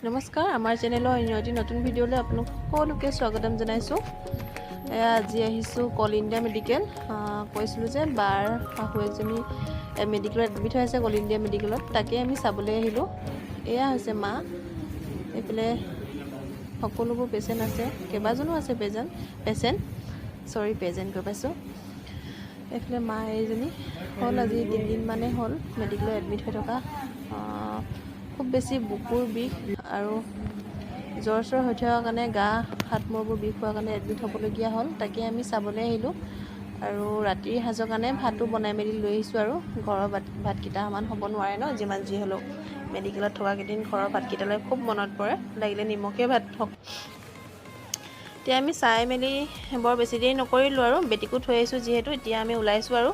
নমস্কাৰ, আমাৰ চেনেলৰ অন্য নতুন ভিডিঅ'লৈ আপোনালোক সকলোকে স্বাগতম জনাইছোঁ। আজি আহিছোঁ কল ইণ্ডিয়া মেডিকেল। কৈছিলোঁ যে বাৰ শাহু এজনী মেডিকেলত এডমিট হৈ আছে, কল ইণ্ডিয়া মেডিকেলত। তাকে আমি চাবলৈ আহিলোঁ। এয়া হৈছে মা। এইফালে সকলোবোৰ পেচেণ্ট আছে, কেইবাজনো আছে পেচেণ্ট কৈ পাইছোঁ। এইফালে মা এইজনী হ'ল আজি 3 দিন মানে হ'ল মেডিকেলত এডমিট হৈ থকা। খুব বেছি বুকুৰ বিষ আৰু জ্বৰ হৈ থকাৰ কাৰণে গা হাত মূৰবোৰ বিষ হোৱাৰ কাৰণে এডমিট হ'বলগীয়া হ'ল। তাকে আমি চাবলৈ আহিলোঁ আৰু ৰাতিৰ সাজৰ কাৰণে ভাতো বনাই মেলি লৈ আহিছোঁ। আৰু ঘৰৰ ভাতকেইটা সমান হ'ব নোৱাৰে ন, যিমান যি হ'লেও মেডিকেলত থকাকেইদিন ঘৰৰ ভাতকেইটালৈ খুব মনত পৰে, লাগিলে নিমখীয়া ভাত হওক। এতিয়া আমি চাই মেলি বৰ বেছি দেৰি নকৰিলোঁ আৰু বেটিকো থৈ আহিছোঁ যিহেতু। এতিয়া আমি ওলাইছোঁ আৰু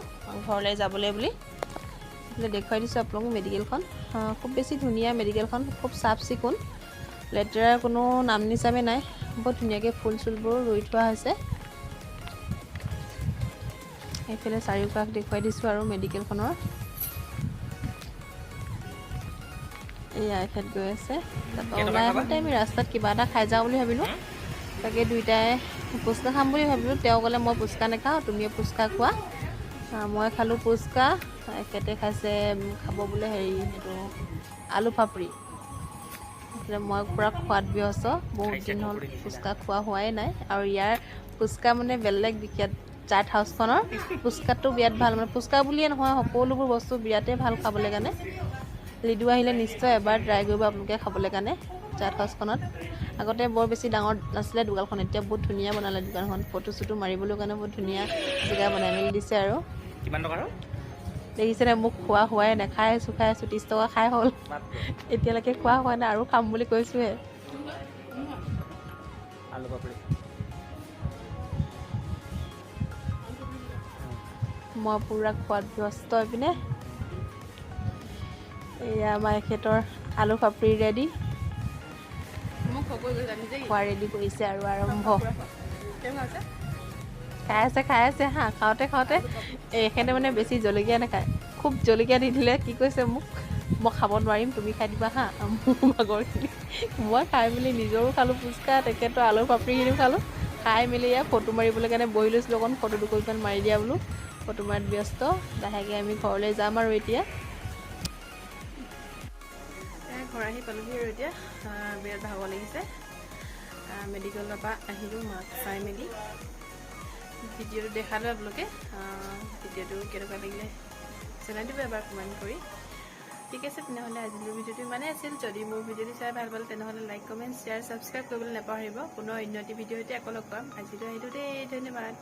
ঘৰলৈ যাবলৈ বুলি। দেখুৱাই দিছোঁ আপোনালোকক মেডিকেলখন। খুব বেছি ধুনীয়া মেডিকেলখন, খুব চাফ চিকুণ, লেতেৰাৰ কোনো নাম নিচামে নাই। বহুত ধুনীয়াকৈ ফুল চুলবোৰ ৰুই থোৱা হৈছে। এইফালে চাৰিওকাষ দেখুৱাই দিছোঁ আৰু মেডিকেলখনৰ। এয়া এখেত গৈ আছে। তাৰপৰা ওলাই আহোঁতে আমি ৰাস্তাত কিবা এটা খাই যাওঁ বুলি ভাবিলোঁ। তাকে দুইটাই ফুচকা খাম বুলি ভাবিলোঁ। তেওঁ ক'লে মই ফুচকা নাখাওঁ, তুমিয়ে ফুচকা খোৱা। মই খালোঁ ফুচকা, এখেতে খাব বোলে এইটো আলু পাপৰি। মই পূৰা খোৱাত ব্যস্ত, বহুত দিন হ'ল ফুচকা খোৱা হোৱাই নাই। আৰু ইয়াৰ ফুচকা মানে বেলেগ বিখ্যাত। চাট হাউচখনৰ ফুচকাটো বিৰাট ভাল, মানে ফুচকা বুলিয়ে নহয় সকলোবোৰ বস্তু বিৰাটেই ভাল খাবলৈ কাৰণে। লিডু আহিলে নিশ্চয় এবাৰ ট্ৰাই কৰিব আপোনালোকে খাবলৈ কাৰণে চাট হাউচখনত। আগতে বৰ বেছি ডাঙৰ নাছিলে দোকানখন, এতিয়া বহুত ধুনীয়া বনালে দোকানখন। ফটো চটো মাৰিবলৈ কাৰণে বহুত ধুনীয়া জেগা বনাই মেলি দিছে। আৰু কিমান টকা দেখিছেনে, মোক খোৱা হোৱাই নাই, খাই আছোঁ 30 টকা খাই হ'ল, এতিয়ালৈকে খোৱা হোৱা নাই, আৰু খাম বুলি কৈছোঁহে। আলু পাপৰি মই পূৰা খোৱাত ব্যস্ত। এইপিনে এয়া আমাৰ এখেতৰ আলু পাপৰি ৰেডি, খোৱা ৰেডি কৰিছে আৰু আৰম্ভ। খাই আছে হা। খাওঁতে এখেতে মানে বেছি জলকীয়া নাখায়, খুব জলকীয়া দি দিলে কি কৈছে মোক, মই খাব নোৱাৰিম, তুমি খাই দিবা হা মোৰ ভাগৰখিনি। মই খাই মেলি নিজৰো খালোঁ ফুচকা, তেখেতৰ আলু পাপৰিখিনিও খালোঁ। খাই মেলি এয়া ফটো মাৰিবলৈ কাৰণে বহি লৈছিলোঁ। অকণ ফটো দুকপিমান মাৰি দিয়া বোলো, ফটো মাৰাত ব্যস্ত। লাহেকৈ আমি ঘৰলৈ যাম আৰু এতিয়া ঘৰ আহি পালোহি আৰু এতিয়া বিৰাট ভাগৰ লাগিছে। মেডিকেলৰ পৰা আহিলোঁ, মাক চাই মেলি ভিডিঅ'টো দেখালোঁ আপোনালোকে। ভিডিঅ'টো কেনেকুৱা লাগিলে জনাই দিব এবাৰ কমেণ্ট কৰি। ঠিক আছে, তেনেহ'লে আজিলৈ ভিডিঅ'টো ইমানেই আছিল। যদি মোৰ ভিডিঅ'টো চাই ভাল পালে তেনেহ'লে লাইক কমেণ্ট শ্বেয়াৰ ছাবস্ক্ৰাইব কৰিবলৈ নাপাহৰিব। পুনৰ অন্য এটি ভিডিঅ'তে আকৌ লগ পাম। আজিলৈ আহিলোঁ দেই, ধন্যবাদ।